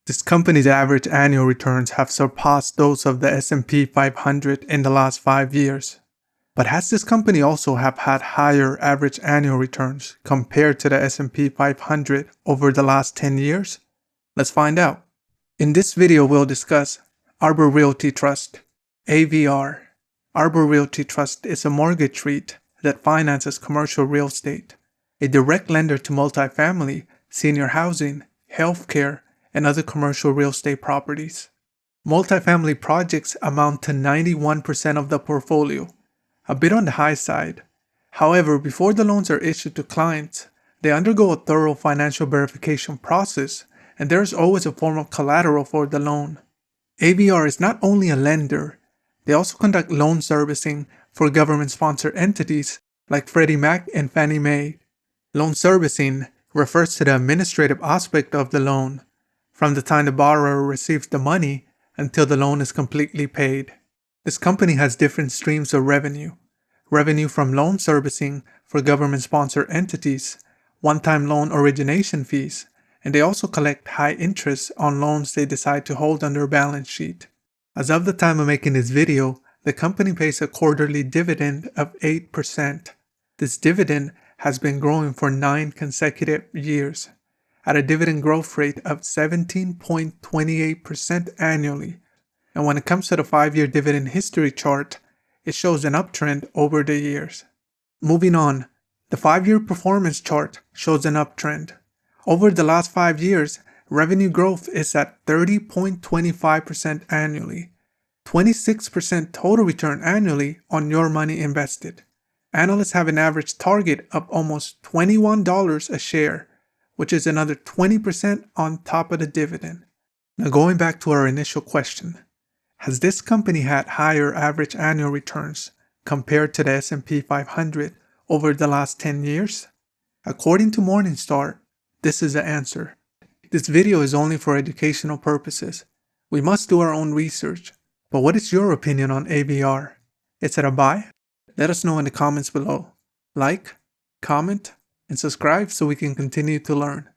This company's average annual returns have surpassed those of the S&P 500 in the last 5 years. But has this company also have had higher average annual returns compared to the S&P 500 over the last 10 years? Let's find out. In this video, we'll discuss Arbor Realty Trust, AVR. Arbor Realty Trust is a mortgage REIT that finances commercial real estate, a direct lender to multifamily, senior housing, healthcare, and other commercial real estate properties. Multifamily projects amount to 91% of the portfolio, a bit on the high side. However, before the loans are issued to clients, they undergo a thorough financial verification process, and there is always a form of collateral for the loan. AVR is not only a lender, they also conduct loan servicing for government-sponsored entities like Freddie Mac and Fannie Mae. Loan servicing refers to the administrative aspect of the loan, from the time the borrower receives the money until the loan is completely paid. This company has different streams of revenue. Revenue from loan servicing for government-sponsored entities, one-time loan origination fees, and they also collect high interest on loans they decide to hold on their balance sheet. As of the time of making this video, the company pays a quarterly dividend of 8%. This dividend has been growing for 9 consecutive years, at a dividend growth rate of 17.28% annually. And when it comes to the 5-year dividend history chart, it shows an uptrend over the years. Moving on, the 5-year performance chart shows an uptrend. Over the last 5 years, revenue growth is at 30.25% annually, 26% total return annually on your money invested. Analysts have an average target of almost $21 a share, which is another 20% on top of the dividend. Now going back to our initial question, has this company had higher average annual returns compared to the S&P 500 over the last 10 years? According to Morningstar, this is the answer. This video is only for educational purposes. We must do our own research. But what is your opinion on AVR? Is it a buy? Let us know in the comments below. Like, comment, and subscribe so we can continue to learn.